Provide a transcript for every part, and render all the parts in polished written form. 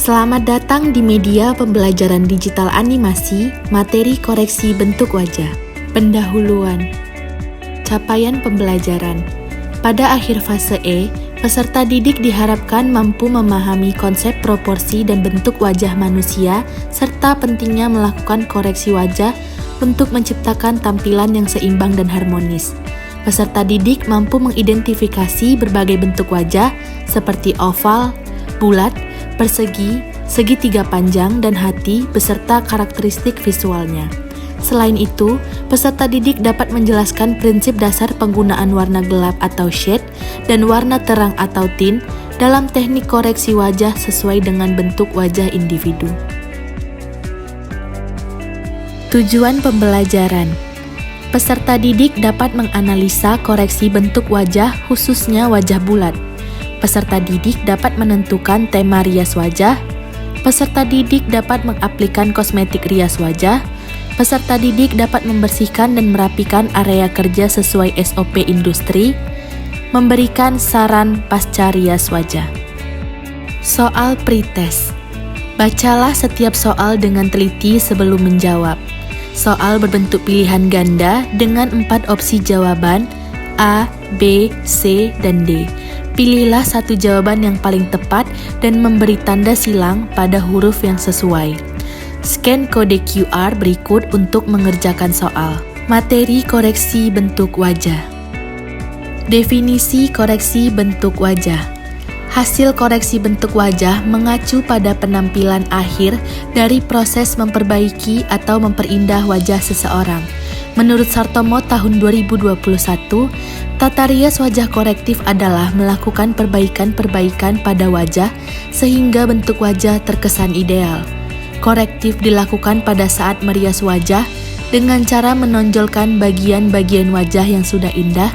Selamat datang di media pembelajaran digital animasi, materi koreksi bentuk wajah. Pendahuluan. Capaian pembelajaran. Pada akhir fase E, peserta didik diharapkan mampu memahami konsep proporsi dan bentuk wajah manusia, serta pentingnya melakukan koreksi wajah untuk menciptakan tampilan yang seimbang dan harmonis. Peserta didik mampu mengidentifikasi berbagai bentuk wajah seperti oval, bulat, persegi, segitiga panjang, dan hati beserta karakteristik visualnya. Selain itu, peserta didik dapat menjelaskan prinsip dasar penggunaan warna gelap atau shade dan warna terang atau tint dalam teknik koreksi wajah sesuai dengan bentuk wajah individu. Tujuan pembelajaran. Peserta didik dapat menganalisa koreksi bentuk wajah khususnya wajah bulat. Peserta didik dapat menentukan tema rias wajah. Peserta didik dapat mengaplikan kosmetik rias wajah. Peserta didik dapat membersihkan dan merapikan area kerja sesuai SOP industri. Memberikan saran pasca rias wajah. Soal pretest. Bacalah setiap soal dengan teliti sebelum menjawab. Soal berbentuk pilihan ganda dengan 4 opsi jawaban A, B, C, dan D. Pilihlah satu jawaban yang paling tepat dan memberi tanda silang pada huruf yang sesuai. Scan kode QR berikut untuk mengerjakan soal. Materi koreksi bentuk wajah. Definisi koreksi bentuk wajah. Hasil koreksi bentuk wajah mengacu pada penampilan akhir dari proses memperbaiki atau memperindah wajah seseorang. Menurut Sartomo tahun 2021, tata rias wajah korektif adalah melakukan perbaikan-perbaikan pada wajah sehingga bentuk wajah terkesan ideal. Korektif dilakukan pada saat merias wajah dengan cara menonjolkan bagian-bagian wajah yang sudah indah,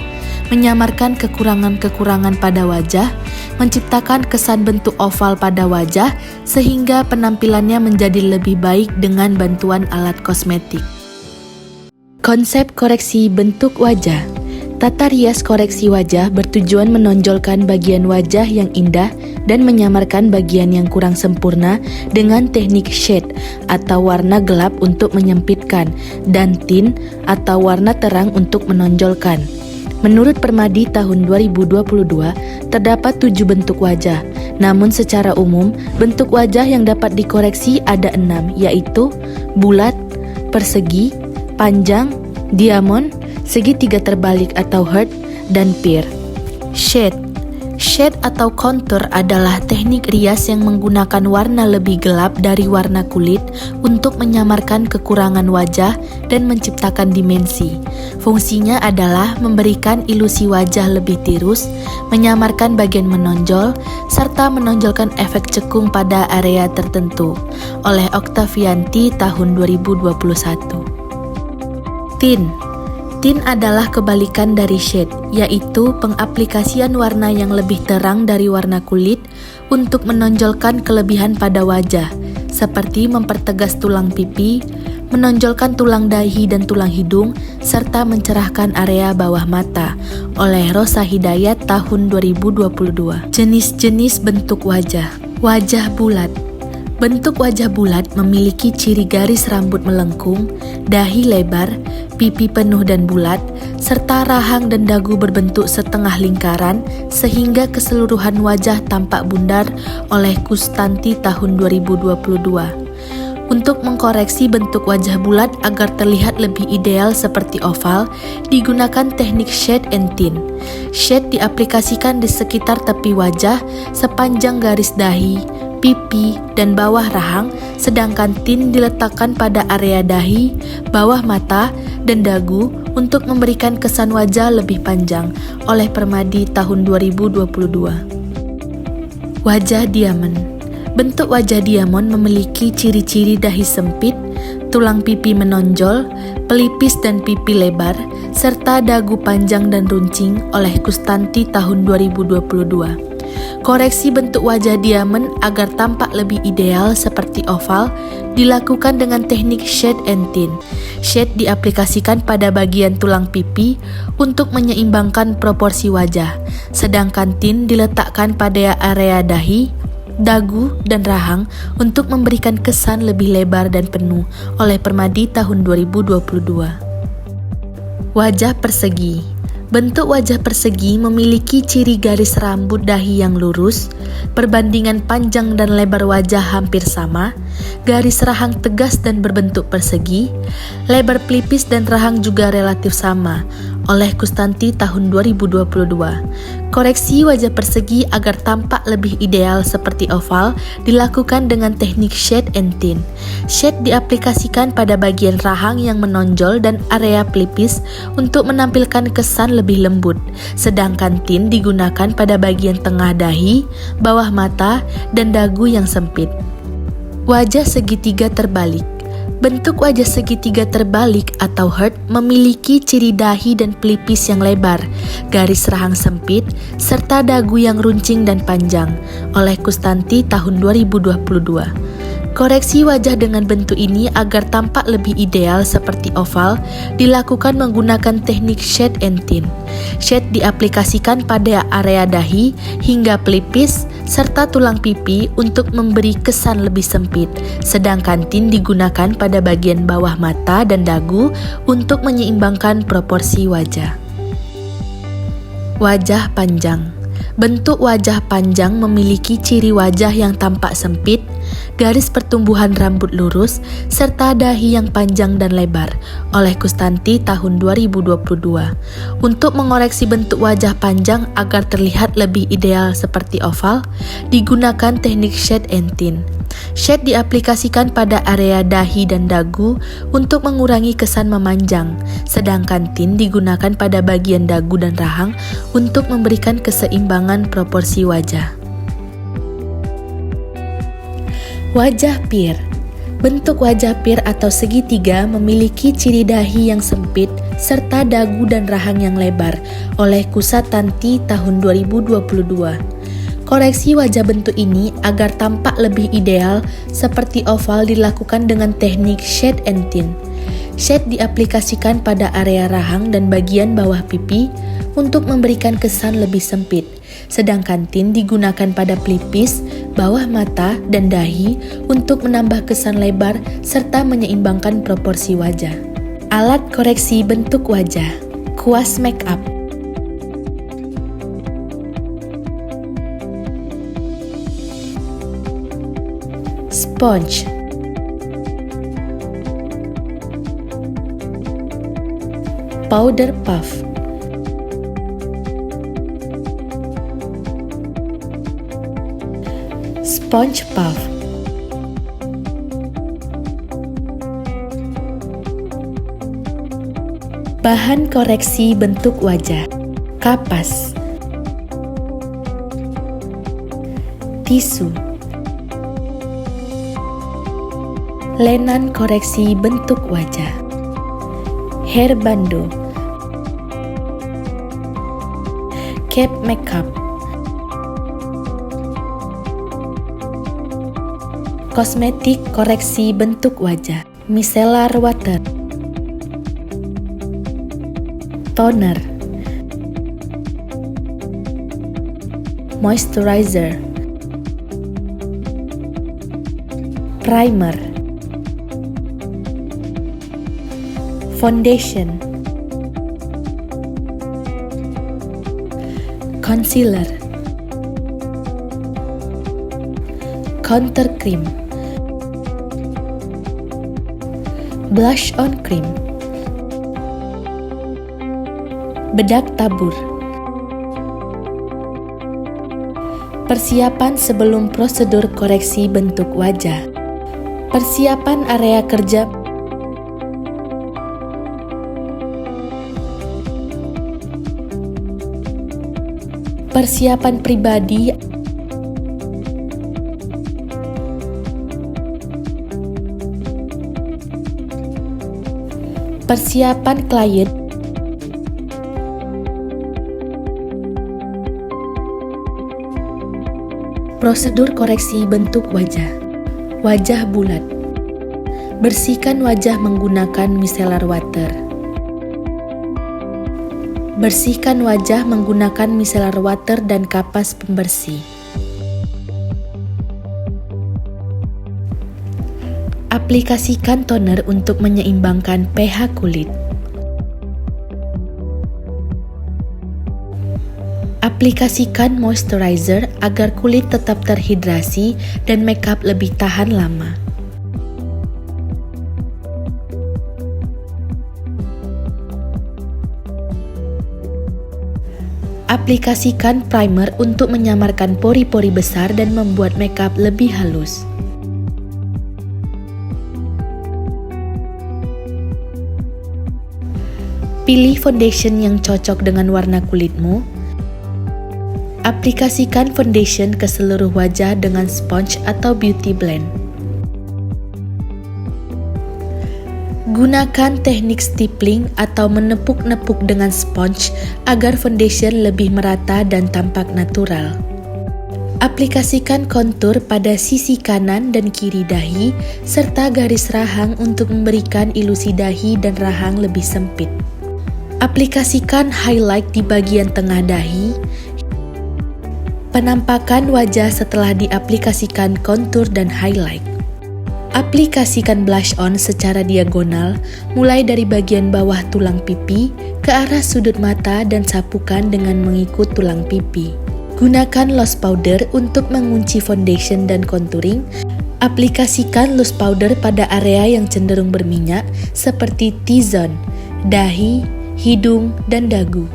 menyamarkan kekurangan-kekurangan pada wajah, menciptakan kesan bentuk oval pada wajah sehingga penampilannya menjadi lebih baik dengan bantuan alat kosmetik. Konsep koreksi bentuk wajah. Tata rias koreksi wajah bertujuan menonjolkan bagian wajah yang indah dan menyamarkan bagian yang kurang sempurna dengan teknik shade atau warna gelap untuk menyempitkan dan tint atau warna terang untuk menonjolkan. Menurut Permadi tahun 2022, terdapat 7 bentuk wajah. Namun secara umum, bentuk wajah yang dapat dikoreksi ada 6, yaitu bulat, persegi, panjang, diamond, segitiga terbalik atau heart, dan pear. Shade. Shade atau contour adalah teknik rias yang menggunakan warna lebih gelap dari warna kulit untuk menyamarkan kekurangan wajah dan menciptakan dimensi. Fungsinya adalah memberikan ilusi wajah lebih tirus, menyamarkan bagian menonjol, serta menonjolkan efek cekung pada area tertentu. Oleh Oktavianti tahun 2021. Tint. Tint adalah kebalikan dari shade, yaitu pengaplikasian warna yang lebih terang dari warna kulit untuk menonjolkan kelebihan pada wajah, seperti mempertegas tulang pipi, menonjolkan tulang dahi dan tulang hidung, serta mencerahkan area bawah mata. Oleh Rosa Hidayat tahun 2022. Jenis-jenis bentuk wajah. Wajah bulat. Bentuk wajah bulat memiliki ciri garis rambut melengkung, dahi lebar, pipi penuh dan bulat, serta rahang dan dagu berbentuk setengah lingkaran sehingga keseluruhan wajah tampak bundar oleh Kustanti tahun 2022. Untuk mengkoreksi bentuk wajah bulat agar terlihat lebih ideal seperti oval, digunakan teknik shade and tint. Shade diaplikasikan di sekitar tepi wajah sepanjang garis dahi, pipi, dan bawah rahang, sedangkan tint diletakkan pada area dahi, bawah mata, dan dagu untuk memberikan kesan wajah lebih panjang. Oleh Permadi tahun 2022. Wajah diamond. Bentuk wajah diamond memiliki ciri-ciri dahi sempit, tulang pipi menonjol, pelipis dan pipi lebar, serta dagu panjang dan runcing. Oleh Kustanti tahun 2022. Koreksi bentuk wajah diamond agar tampak lebih ideal seperti oval dilakukan dengan teknik shade and tint. Shade diaplikasikan pada bagian tulang pipi untuk menyeimbangkan proporsi wajah, sedangkan tint diletakkan pada area dahi, dagu, dan rahang untuk memberikan kesan lebih lebar dan penuh oleh Permadi tahun 2022. Wajah persegi. Bentuk wajah persegi memiliki ciri garis rambut dahi yang lurus, perbandingan panjang dan lebar wajah hampir sama, garis rahang tegas dan berbentuk persegi, lebar pelipis dan rahang juga relatif sama, oleh Kustanti tahun 2022. Koreksi wajah persegi agar tampak lebih ideal seperti oval dilakukan dengan teknik shade and tint. Shade diaplikasikan pada bagian rahang yang menonjol dan area pelipis untuk menampilkan kesan lebih lembut, sedangkan tint digunakan pada bagian tengah dahi, bawah mata, dan dagu yang sempit. Wajah segitiga terbalik. Bentuk wajah segitiga terbalik atau heart memiliki ciri dahi dan pelipis yang lebar, garis rahang sempit, serta dagu yang runcing dan panjang, oleh Kustanti tahun 2022. Koreksi wajah dengan bentuk ini agar tampak lebih ideal seperti oval dilakukan menggunakan teknik shade and tint. Shade diaplikasikan pada area dahi hingga pelipis serta tulang pipi untuk memberi kesan lebih sempit, sedangkan tint digunakan pada bagian bawah mata dan dagu untuk menyeimbangkan proporsi wajah. Wajah panjang. Bentuk wajah panjang memiliki ciri wajah yang tampak sempit, garis pertumbuhan rambut lurus, serta dahi yang panjang dan lebar, oleh Kustanti tahun 2022. Untuk mengoreksi bentuk wajah panjang agar terlihat lebih ideal seperti oval, digunakan teknik shade and tint. Shade diaplikasikan pada area dahi dan dagu untuk mengurangi kesan memanjang, sedangkan tint digunakan pada bagian dagu dan rahang untuk memberikan keseimbangan proporsi wajah. Wajah pir. Bentuk wajah pir atau segitiga memiliki ciri dahi yang sempit serta dagu dan rahang yang lebar, oleh Kusatanti tahun 2022. Koreksi wajah bentuk ini agar tampak lebih ideal seperti oval dilakukan dengan teknik shade and tint. Shade diaplikasikan pada area rahang dan bagian bawah pipi untuk memberikan kesan lebih sempit, sedangkan tint digunakan pada pelipis, bawah mata, dan dahi untuk menambah kesan lebar serta menyeimbangkan proporsi wajah. Alat koreksi bentuk wajah. Kuas makeup. Sponge. Powder puff. Sponge puff. Bahan koreksi bentuk wajah. Kapas. Tisu. Lenan koreksi bentuk wajah. Hair bando. Cap makeup. Kosmetik koreksi bentuk wajah. Micellar water. Toner. Moisturizer. Primer. Foundation. Concealer. Contour cream. Blush on cream. Bedak tabur. Persiapan sebelum prosedur koreksi bentuk wajah. Persiapan area kerja. Persiapan pribadi. Persiapan klien. Prosedur koreksi bentuk wajah. Wajah bulat. Bersihkan wajah menggunakan micellar water. Bersihkan wajah menggunakan micellar water dan kapas pembersih. Aplikasikan toner untuk menyeimbangkan pH kulit. Aplikasikan moisturizer agar kulit tetap terhidrasi dan makeup lebih tahan lama. Aplikasikan primer untuk menyamarkan pori-pori besar dan membuat makeup lebih halus. Pilih foundation yang cocok dengan warna kulitmu. Aplikasikan foundation ke seluruh wajah dengan sponge atau beauty blend. Gunakan teknik stippling atau menepuk-nepuk dengan sponge agar foundation lebih merata dan tampak natural. Aplikasikan kontur pada sisi kanan dan kiri dahi serta garis rahang untuk memberikan ilusi dahi dan rahang lebih sempit. Aplikasikan highlight di bagian tengah dahi. Penampakan wajah setelah diaplikasikan kontur dan highlight. Aplikasikan blush on secara diagonal, mulai dari bagian bawah tulang pipi ke arah sudut mata dan sapukan dengan mengikut tulang pipi. Gunakan loose powder untuk mengunci foundation dan contouring. Aplikasikan loose powder pada area yang cenderung berminyak seperti T-zone, dahi, hidung, dan dagu.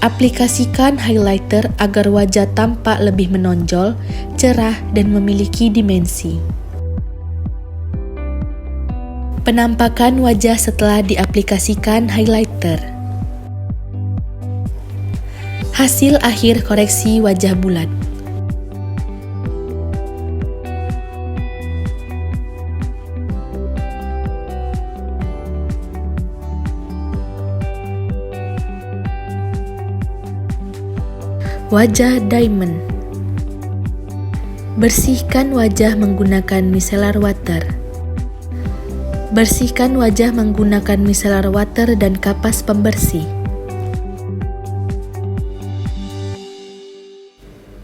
Aplikasikan highlighter agar wajah tampak lebih menonjol, cerah, dan memiliki dimensi. Penampakan wajah setelah diaplikasikan highlighter. Hasil akhir koreksi wajah bulat. Wajah diamond. Bersihkan wajah menggunakan micellar water. Bersihkan wajah menggunakan micellar water dan kapas pembersih.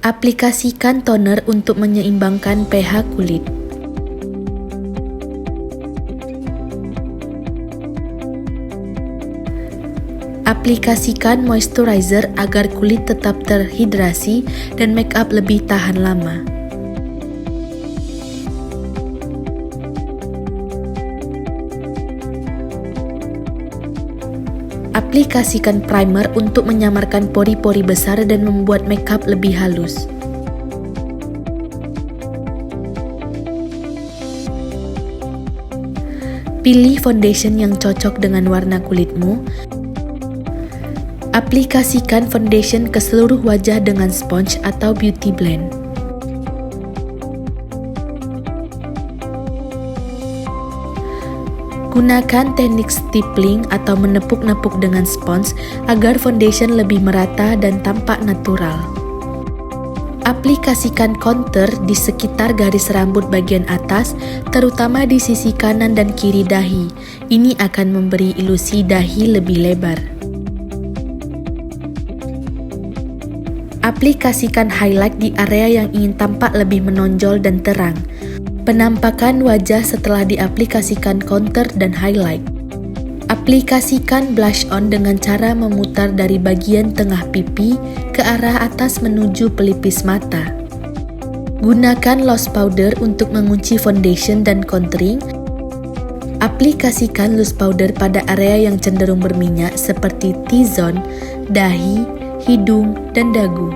Aplikasikan toner untuk menyeimbangkan pH kulit. Aplikasikan moisturizer agar kulit tetap terhidrasi dan makeup lebih tahan lama. Aplikasikan primer untuk menyamarkan pori-pori besar dan membuat makeup lebih halus. Pilih foundation yang cocok dengan warna kulitmu. Aplikasikan foundation ke seluruh wajah dengan sponge atau beauty blend. Gunakan teknik stippling atau menepuk-nepuk dengan spons agar foundation lebih merata dan tampak natural. Aplikasikan contour di sekitar garis rambut bagian atas, terutama di sisi kanan dan kiri dahi. Ini akan memberi ilusi dahi lebih lebar. Aplikasikan highlight di area yang ingin tampak lebih menonjol dan terang. Penampakan wajah setelah diaplikasikan contour dan highlight. Aplikasikan blush on dengan cara memutar dari bagian tengah pipi ke arah atas menuju pelipis mata. Gunakan loose powder untuk mengunci foundation dan contouring. Aplikasikan loose powder pada area yang cenderung berminyak seperti T-zone, dahi, hidung, dan dagu.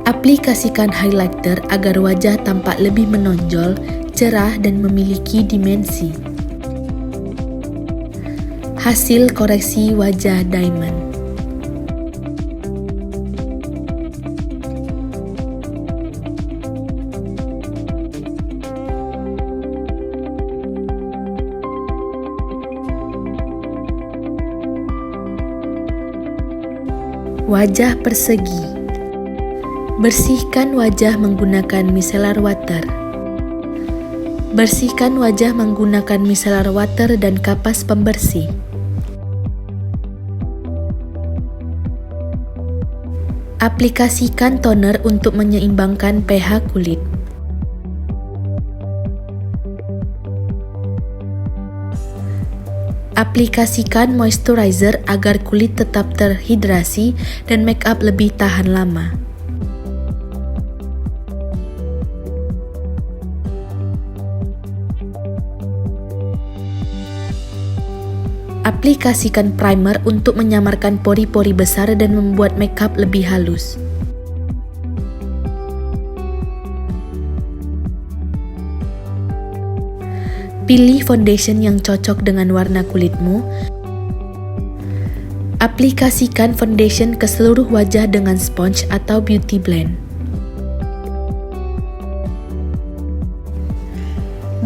Aplikasikan highlighter agar wajah tampak lebih menonjol, cerah, dan memiliki dimensi. Hasil koreksi wajah diamond. Wajah persegi. Bersihkan wajah menggunakan micellar water. Bersihkan wajah menggunakan micellar water dan kapas pembersih. Aplikasikan toner untuk menyeimbangkan pH kulit. Aplikasikan moisturizer agar kulit tetap terhidrasi dan make up lebih tahan lama. Aplikasikan primer untuk menyamarkan pori-pori besar dan membuat makeup lebih halus. Pilih foundation yang cocok dengan warna kulitmu. Aplikasikan foundation ke seluruh wajah dengan sponge atau beauty blend.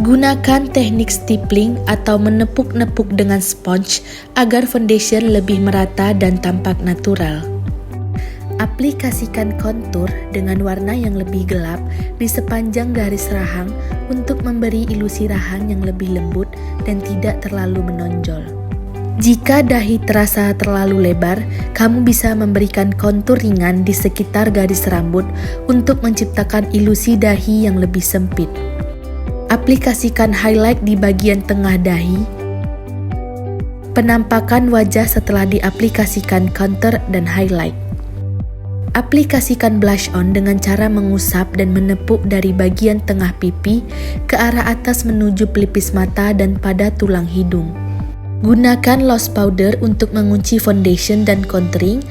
Gunakan teknik stippling atau menepuk-nepuk dengan sponge agar foundation lebih merata dan tampak natural. Aplikasikan kontur dengan warna yang lebih gelap di sepanjang garis rahang untuk memberi ilusi rahang yang lebih lembut dan tidak terlalu menonjol. Jika dahi terasa terlalu lebar, kamu bisa memberikan kontur ringan di sekitar garis rambut untuk menciptakan ilusi dahi yang lebih sempit. Aplikasikan highlight di bagian tengah dahi. Penampakan wajah setelah diaplikasikan contour dan highlight. Aplikasikan blush on dengan cara mengusap dan menepuk dari bagian tengah pipi ke arah atas menuju pelipis mata dan pada tulang hidung. Gunakan loose powder untuk mengunci foundation dan contouring.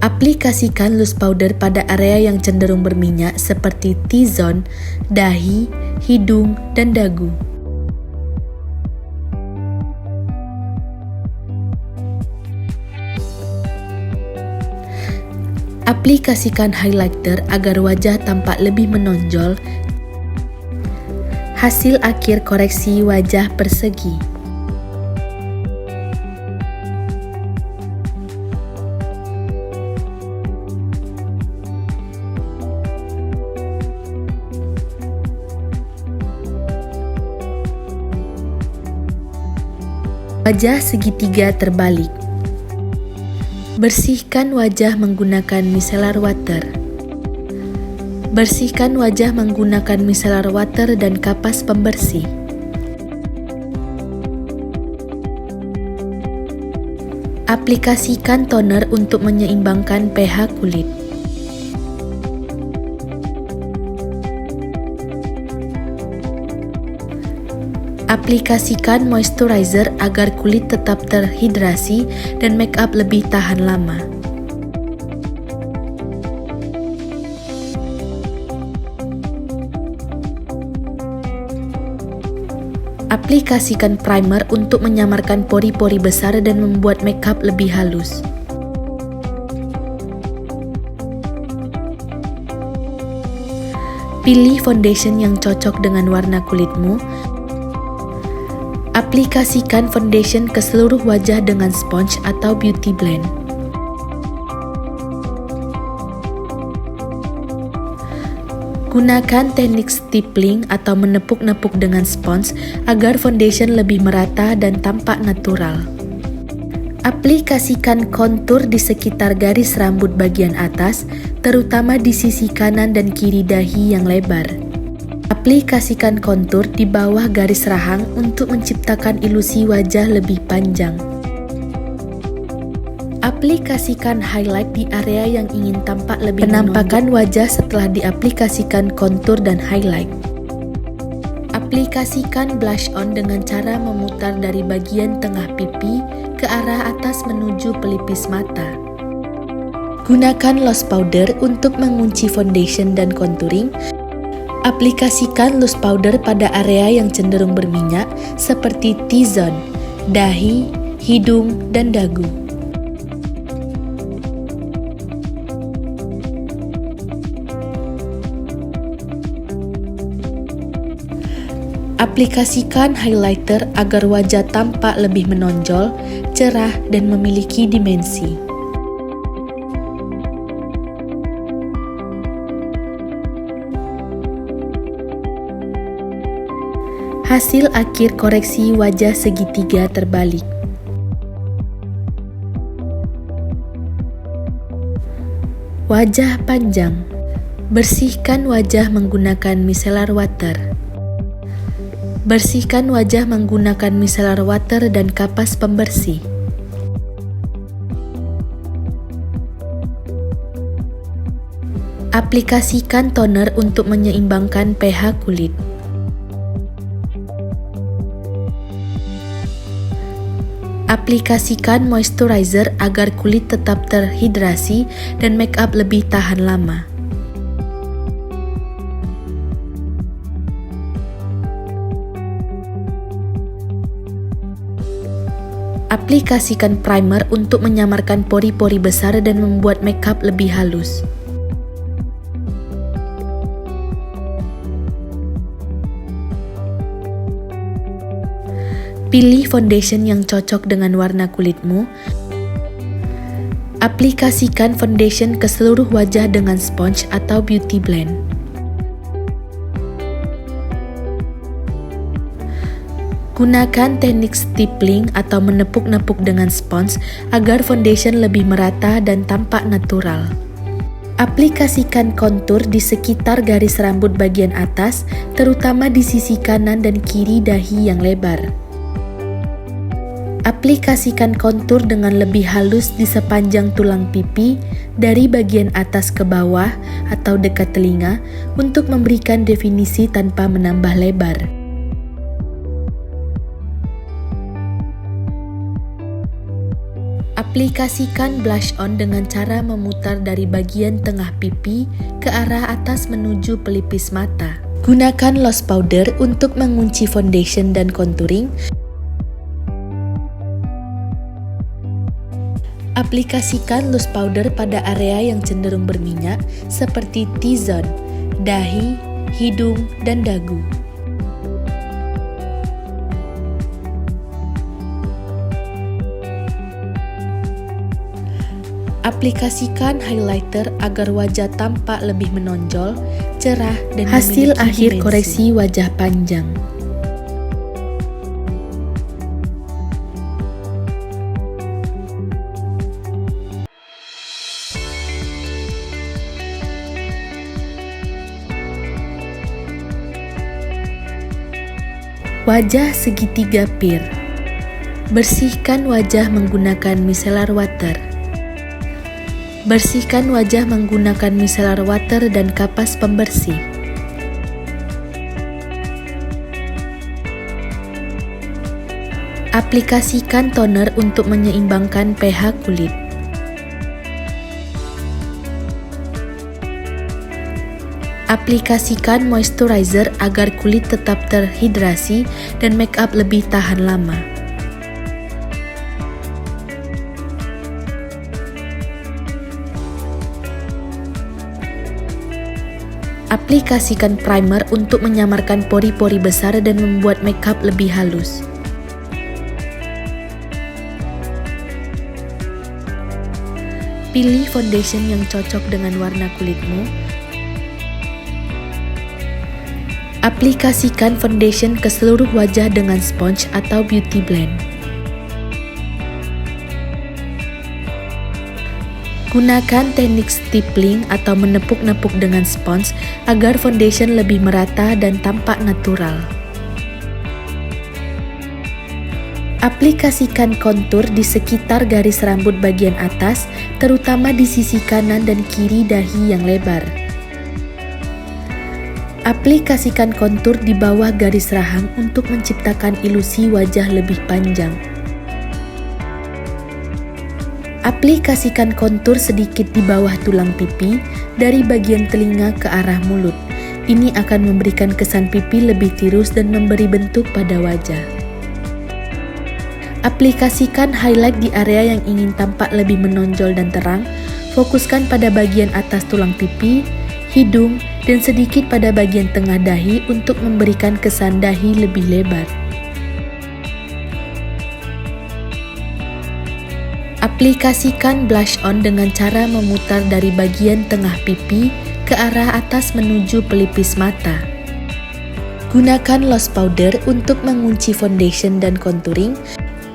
Aplikasikan loose powder pada area yang cenderung berminyak seperti T-zone, dahi, hidung, dan dagu. Aplikasikan highlighter agar wajah tampak lebih menonjol. Hasil akhir koreksi wajah persegi. Wajah segitiga terbalik. Bersihkan wajah menggunakan micellar water. Bersihkan wajah menggunakan micellar water dan kapas pembersih. Aplikasikan toner untuk menyeimbangkan pH kulit. Aplikasikan moisturizer agar kulit tetap terhidrasi dan make up lebih tahan lama. Aplikasikan primer untuk menyamarkan pori-pori besar dan membuat make up lebih halus. Pilih foundation yang cocok dengan warna kulitmu. Aplikasikan foundation ke seluruh wajah dengan sponge atau beauty blend. Gunakan teknik stippling atau menepuk-nepuk dengan sponge agar foundation lebih merata dan tampak natural. Aplikasikan kontur di sekitar garis rambut bagian atas, terutama di sisi kanan dan kiri dahi yang lebar. Aplikasikan kontur di bawah garis rahang untuk menciptakan ilusi wajah lebih panjang. Aplikasikan highlight di area yang ingin tampak lebih penampakan wajah setelah diaplikasikan kontur dan highlight. Aplikasikan blush on dengan cara memutar dari bagian tengah pipi ke arah atas menuju pelipis mata. Gunakan loose powder untuk mengunci foundation dan contouring. Aplikasikan loose powder pada area yang cenderung berminyak seperti T-zone, dahi, hidung, dan dagu. Aplikasikan highlighter agar wajah tampak lebih menonjol, cerah, dan memiliki dimensi. Hasil akhir koreksi wajah segitiga terbalik. Wajah panjang. Bersihkan wajah menggunakan micellar water. Bersihkan wajah menggunakan micellar water dan kapas pembersih. Aplikasikan toner untuk menyeimbangkan pH kulit. Aplikasikan moisturizer agar kulit tetap terhidrasi dan make up lebih tahan lama. Aplikasikan primer untuk menyamarkan pori-pori besar dan membuat make up lebih halus. Pilih foundation yang cocok dengan warna kulitmu. Aplikasikan foundation ke seluruh wajah dengan sponge atau beauty blend. Gunakan teknik stippling atau menepuk-nepuk dengan spons agar foundation lebih merata dan tampak natural. Aplikasikan kontur di sekitar garis rambut bagian atas, terutama di sisi kanan dan kiri dahi yang lebar. Aplikasikan kontur dengan lebih halus di sepanjang tulang pipi, dari bagian atas ke bawah atau dekat telinga untuk memberikan definisi tanpa menambah lebar. Aplikasikan blush on dengan cara memutar dari bagian tengah pipi ke arah atas menuju pelipis mata. Gunakan loose powder untuk mengunci foundation dan contouring. Aplikasikan loose powder pada area yang cenderung berminyak seperti T-zone, dahi, hidung, dan dagu. Aplikasikan highlighter agar wajah tampak lebih menonjol, cerah, dan hasil akhir dimensi. Koreksi wajah panjang. Wajah segitiga pir. Bersihkan wajah menggunakan micellar water. Bersihkan wajah menggunakan micellar water dan kapas pembersih. Aplikasikan toner untuk menyeimbangkan pH kulit. Aplikasikan moisturizer agar kulit tetap terhidrasi dan make up lebih tahan lama. Aplikasikan primer untuk menyamarkan pori-pori besar dan membuat make up lebih halus. Pilih foundation yang cocok dengan warna kulitmu. Aplikasikan foundation ke seluruh wajah dengan sponge atau beauty blend. Gunakan teknik stippling atau menepuk-nepuk dengan spons agar foundation lebih merata dan tampak natural. Aplikasikan kontur di sekitar garis rambut bagian atas, terutama di sisi kanan dan kiri dahi yang lebar. Aplikasikan kontur di bawah garis rahang untuk menciptakan ilusi wajah lebih panjang. Aplikasikan kontur sedikit di bawah tulang pipi, dari bagian telinga ke arah mulut. Ini akan memberikan kesan pipi lebih tirus dan memberi bentuk pada wajah. Aplikasikan highlight di area yang ingin tampak lebih menonjol dan terang. Fokuskan pada bagian atas tulang pipi, hidung, dan sedikit pada bagian tengah dahi untuk memberikan kesan dahi lebih lebar. Aplikasikan blush on dengan cara memutar dari bagian tengah pipi ke arah atas menuju pelipis mata. Gunakan loose powder untuk mengunci foundation dan contouring.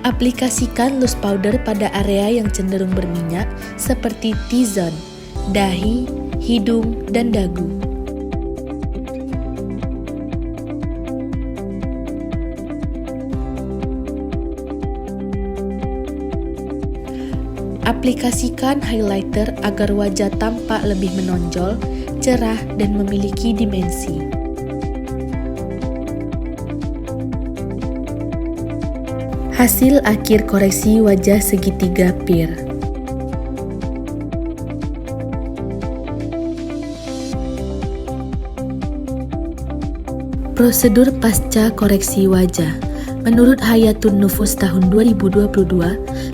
Aplikasikan loose powder pada area yang cenderung berminyak seperti T-zone, dahi, hidung, dan dagu. Aplikasikan highlighter agar wajah tampak lebih menonjol, cerah, dan memiliki dimensi. Hasil akhir koreksi wajah segitiga pear. Prosedur pasca koreksi wajah. Menurut Hayatun Nufus tahun 2022,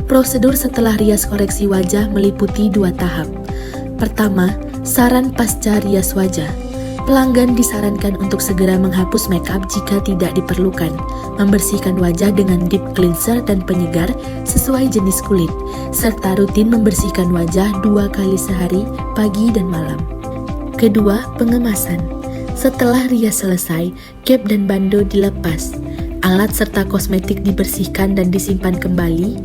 prosedur setelah rias koreksi wajah meliputi 2 tahap. Pertama, saran pasca rias wajah. Pelanggan disarankan untuk segera menghapus makeup jika tidak diperlukan, membersihkan wajah dengan deep cleanser dan penyegar sesuai jenis kulit, serta rutin membersihkan wajah 2 kali sehari, pagi dan malam. Kedua, pengemasan. Setelah rias selesai, cap dan bando dilepas. Alat serta kosmetik dibersihkan dan disimpan kembali.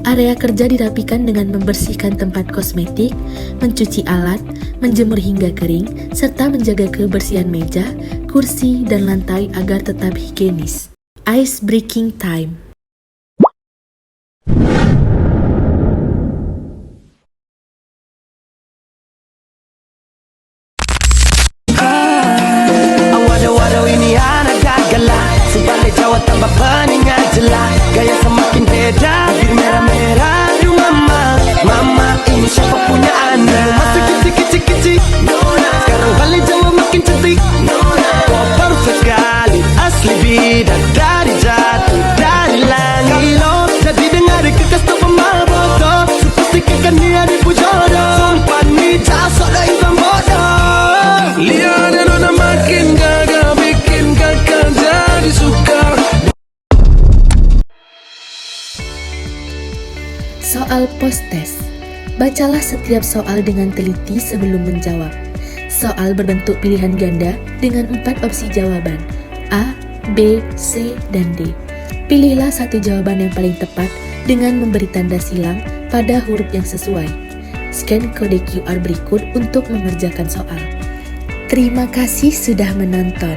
Area kerja dirapikan dengan membersihkan tempat kosmetik, mencuci alat, menjemur hingga kering, serta menjaga kebersihan meja, kursi, dan lantai agar tetap higienis. Ice breaking time. Waduh ini anak gagala, sebalik Jawa tambah peningan jelas, gaya semakin beda, bir merah-merah. Aduh mama ini siapa punya anak? Masih kecil-kecil, sekarang balik Jawa makin cantik. Kau perfect sekali, asli bidan dari jatuh dari langit. Kalau jadi dengar kekas tak pemabot, pastikan dia dipujodoh. Sumpah nih jasok dah insan bodoh. Lihat nona makin gagal, bikin kakak jadi suka. Soal post-test. Bacalah setiap soal dengan teliti sebelum menjawab. Soal berbentuk pilihan ganda dengan 4 opsi jawaban, A, B, C, dan D. Pilihlah satu jawaban yang paling tepat dengan memberi tanda silang pada huruf yang sesuai. Scan kode QR berikut untuk mengerjakan soal. Terima kasih sudah menonton.